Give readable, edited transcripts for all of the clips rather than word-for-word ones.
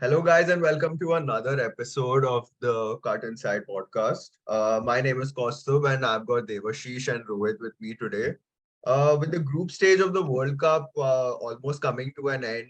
Hello, guys, and welcome to another episode of the Cut Inside podcast. My name is Kaustubh, and I've got Devashish and Rohit with me today. With the group stage of the World Cup almost coming to an end,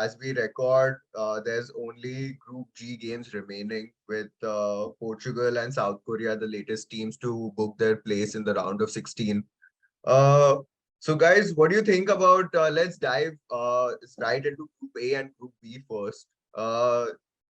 as we record, there's only Group G games remaining, with Portugal and South Korea, the latest teams to book their place in the round of 16. Uh, so, guys, what do you think about? Let's dive right into Group A and Group B first. Uh,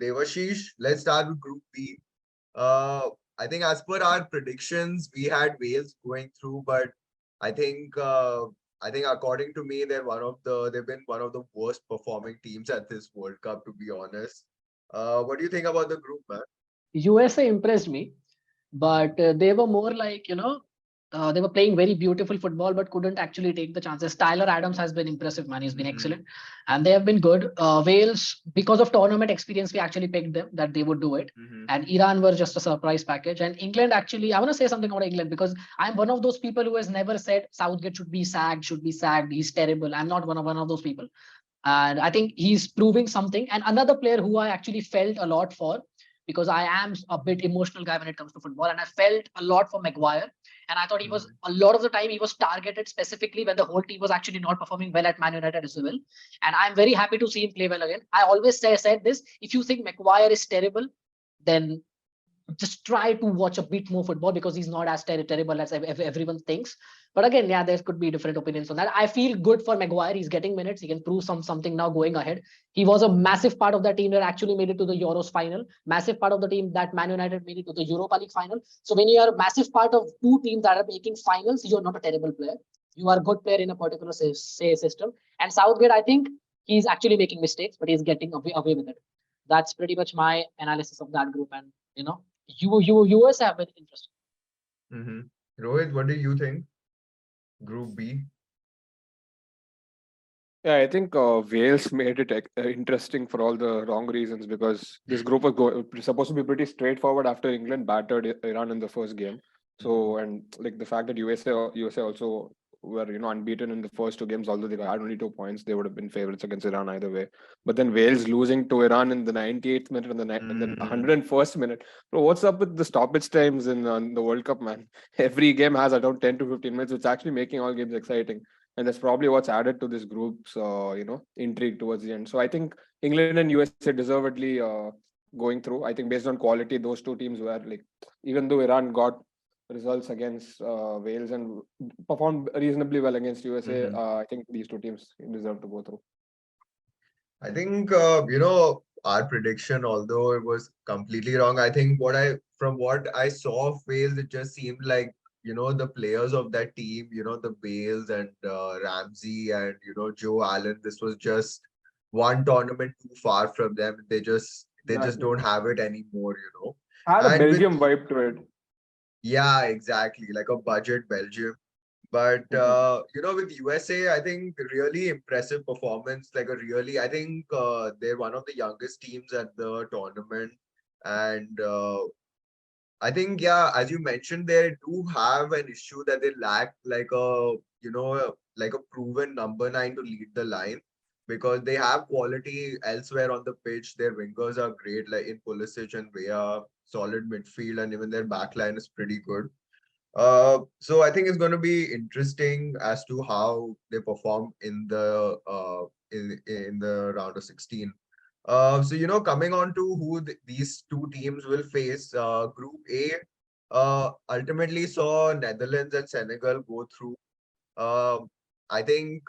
Devashish, let's start with Group B. Uh, I think as per our predictions, we had Wales going through, but I think I think according to me, they've been one of the worst performing teams at this World Cup, to be honest. What do you think about the group, man? USA impressed me, but they were more like, they were playing very beautiful football, but couldn't actually take the chances. Tyler Adams has been impressive, man. He's been Mm-hmm. excellent, and they have been good. Wales, because of tournament experience, we actually picked them that they would do it. Mm-hmm. And Iran were just a surprise package. And England, actually, I want to say something about England because I'm one of those people who has never said Southgate should be sacked, should be sacked. He's terrible. I'm not one of those people. And I think he's proving something. And another player who I actually felt a lot for, because I am a bit emotional guy when it comes to football, and I felt a lot for Maguire. And I thought he was a lot of the time he was targeted specifically when the whole team was actually not performing well at Man United as well. And I'm very happy to see him play well again. I always said this: if you think Maguire is terrible, then just try to watch a bit more football because he's not as terrible as everyone thinks. But again, yeah, there could be different opinions on that. I feel good for Maguire. He's getting minutes. He can prove something now going ahead. He was a massive part of that team that actually made it to the Euros final. Massive part of the team that Man United made it to the Europa League final. So when you are a massive part of two teams that are making finals, you're not a terrible player. You are a good player in a particular system. And Southgate, I think he's actually making mistakes, but he's getting away with it. That's pretty much my analysis of that group. And US have been interesting. Mm-hmm. Rohit, what do you think? Group B. Yeah, I think Wales made it interesting for all the wrong reasons because this group was supposed to be pretty straightforward after England battered Iran in the first game. So, and like the fact that USA also were unbeaten in the first two games, although they had only 2 points, they would have been favorites against Iran either way. But then Wales losing to Iran in the 98th minute and then 101st minute. Bro, what's up with the stoppage times in the World Cup, man? Every game has around 10 to 15 minutes, which is actually making all games exciting, and that's probably what's added to this group's intrigue towards the end. So I think England and USA deservedly going through. I think based on quality, those two teams were like, even though Iran got results against Wales and performed reasonably well against USA, I think these two teams deserve to go through. I think our prediction, although it was completely wrong, I think from what I saw of Wales, it just seemed like the players of that team, the Bales and Ramsey and Joe Allen. This was just one tournament too far from them. They just don't have it anymore. Had a And with Belgium vibe to it. Yeah, exactly, like a budget Belgium. But with USA, I think really impressive performance. I think they're one of the youngest teams at the tournament, and I think, yeah, as you mentioned, they do have an issue that they lack like a proven number nine to lead the line, because they have quality elsewhere on the pitch. Their wingers are great, like in Pulisic and Vea, solid midfield, and even their back line is pretty good. So I think it's going to be interesting as to how they perform in the round of 16. So coming on to who these two teams will face, Group A ultimately saw Netherlands and Senegal go through. I think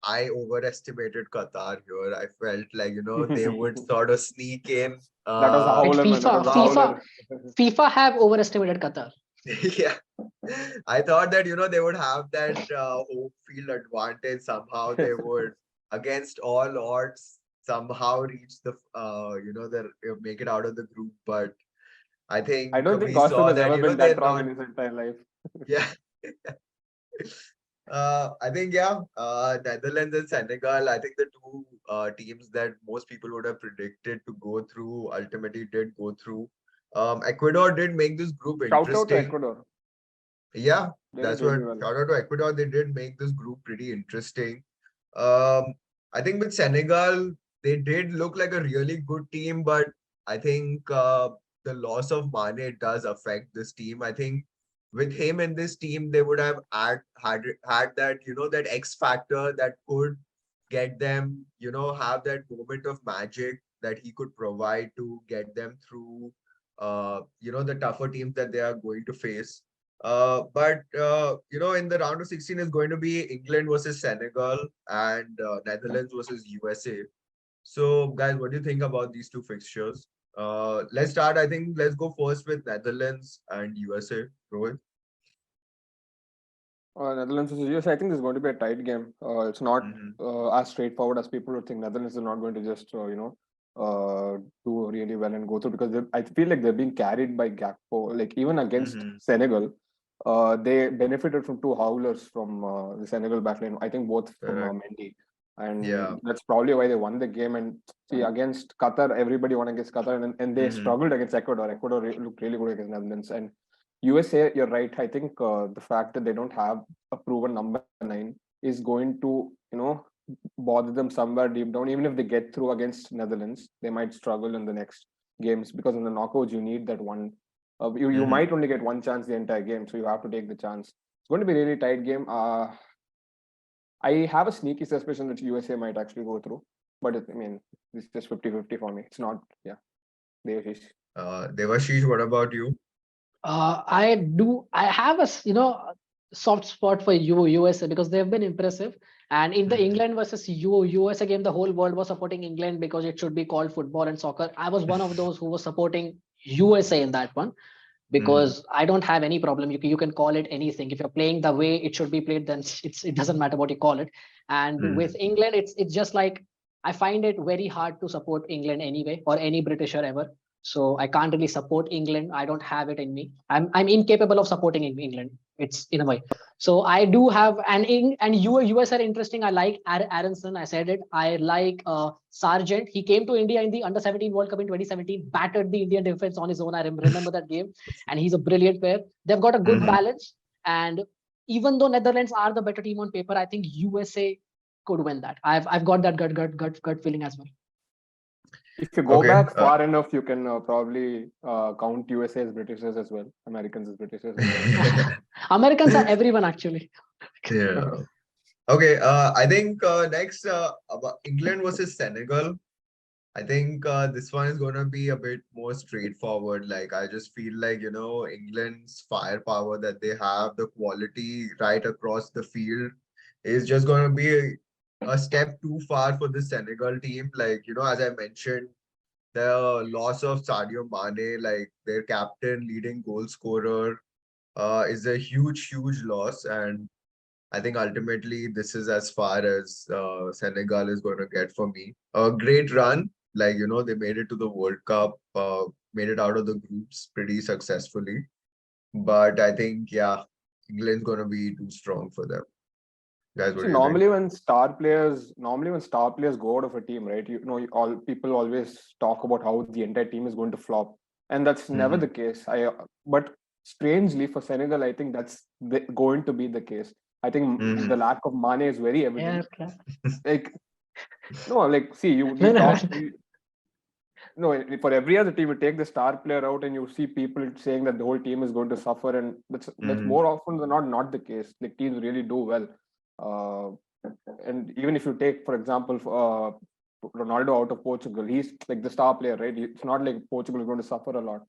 I overestimated Qatar here. I felt like they would sort of sneak in. That was a Uh, And howler, man. That FIFA, was a FIFA, howler. FIFA have overestimated Qatar. Yeah, I thought that they would have that home field advantage. Somehow they would, against all odds, somehow reach make it out of the group. But I I think don't think we Costa saw has that ever been they're that wrong in not. his entire life. Yeah, I think, yeah, Netherlands and Senegal. I think the two teams that most people would have predicted to go through ultimately did go through. Ecuador did make this group Shout out to interesting. Ecuador. Yeah, They that's did what. really well. Shout out to Ecuador. They did make this group pretty interesting. Um, I think with Senegal, they did look like a really good team, but I think the loss of Mane does affect this team. I think with him in this team, they would have had that, that X factor that could get them, have that moment of magic that he could provide to get them through, the tougher teams that they are going to face. But in the round of 16 is going to be England versus Senegal and Netherlands versus USA. So, guys, what do you think about these two fixtures? Let's start. I think let's go first with Netherlands and USA. Rohit. Netherlands versus US, I think this is going to be a tight game. It's not Mm-hmm. as straightforward as people would think. Netherlands is not going to just, do really well and go through because I feel like they're being carried by Gakpo. Like even against Mm-hmm. Senegal, they benefited from two howlers from the Senegal backline. I think both from Correct. Mendy, Yeah. and that's probably why they won the game. And see, against Qatar, everybody won against Qatar, and they Mm-hmm. struggled against Ecuador. Ecuador looked really good against Netherlands, and USA, you're right. I think the fact that they don't have a proven number 9 is going to, bother them somewhere deep down. Even if they get through against Netherlands, they might struggle in the next games because in the knockouts you need that one. You Mm-hmm. might only get one chance the entire game, so you have to take the chance. It's going to be a really tight game. I have a sneaky suspicion that USA might actually go through, but I mean, it's just 50-50 for me. It's not, yeah, they. Devashish, what about you? I have soft spot for USA because they've been impressive. And in the Mm-hmm. England versus USA game, the whole world was supporting England because it should be called football and soccer. I was one of those who was supporting USA in that one Mm-hmm. because I don't have any problem. You can call it anything. If you're playing the way it should be played, then it doesn't matter what you call it. And with England, it's just like I find it very hard to support England anyway or any Britisher ever. So I can't really support England. I don't have it in me. I'm incapable of supporting England. It's in a way. So I do have and US are interesting. I like Aronson. I said it. I like Sargent. He came to India in the Under 17 World Cup in 2017, battered the Indian defense on his own. I remember that game, and he's a brilliant player. They've got a good Mm-hmm. balance, and even though Netherlands are the better team on paper, I think USA could win that. I've got that gut feeling as well. If you go Okay. back far enough, you can probably count USA as Britishers as well, Americans as Britishers as Americans are everyone actually. Yeah. well. Okay. I think next about England versus Senegal. I think this one is going to be a bit more straightforward. Like, I just feel like, England's firepower that they have, the quality right across the field is just going to be a step too far for the Senegal team. Like, as I mentioned, the loss of Sadio Mane, like their captain, leading goal scorer, is a huge, huge loss. And I think ultimately this is as far as Senegal is going to get for me. A great run, like they made it to the World Cup, made it out of the groups pretty successfully. But I think England's going to be too strong for them. Guys, what See, do you think? normally when star players go out of a team, right? All people always talk about how the entire team is going to flop, and that's never Mm-hmm. the case. But strangely for Senegal, I think that's going to be the case. I think Mm-hmm. the lack of Mane is very Yeah. evident. Like no, like see, No, you no. talk. No, for every other team, you take the star player out, and you see people saying that the whole team is going to suffer, and that's Mm-hmm. more often than not the case. Like teams really do well, and even if you take, for example, Ronaldo out of Portugal, he's like the star player, right? It's not like Portugal is going to suffer a lot,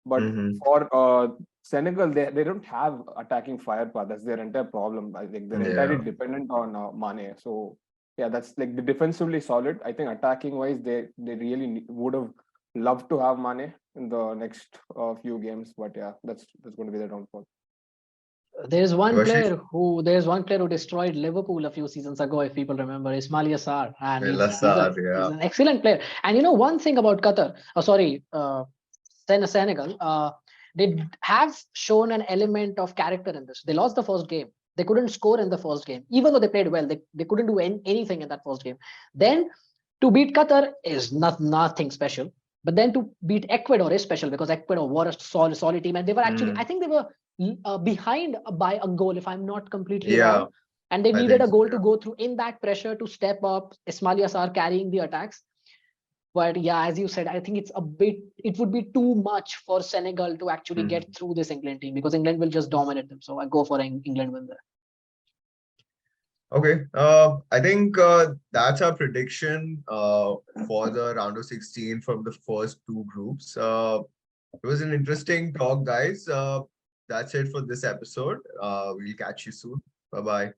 but Mm-hmm. for Senegal, they don't have attacking firepower. That's their entire problem. I think they're entirely Yeah. dependent on Mane. So yeah, that's like the defensively solid. I think attacking wise, they really would have loved to have Mane in the next few games, but yeah, that's going to be their downfall. Devashish? There's one player who destroyed Liverpool a few seasons ago, if people remember, Ismail Sarr, and Lassar, he's yeah. an excellent player. And one thing about Qatar, Senegal, they have shown an element of character in this. They lost the first game. They couldn't score in the first game, even though they played well. They couldn't do anything in that first game. Then to beat Qatar is nothing special. But then to beat Ecuador is special because Ecuador were a solid team, and they were actually, I Mm. think they were behind by a goal, if I'm not completely Yeah, wrong. And they I needed think a so. goal to Yeah. go through in that pressure to step up. Ismail Yassar carrying the attacks. But yeah, as you said, I think it would be too much for Senegal to actually Mhm. get through this England team, because England will just dominate them. So I go for England win there. Okay, I think that's our prediction for the round of 16 from the first two groups. It was an interesting talk, guys. That's it for this episode. We'll catch you soon. Bye bye.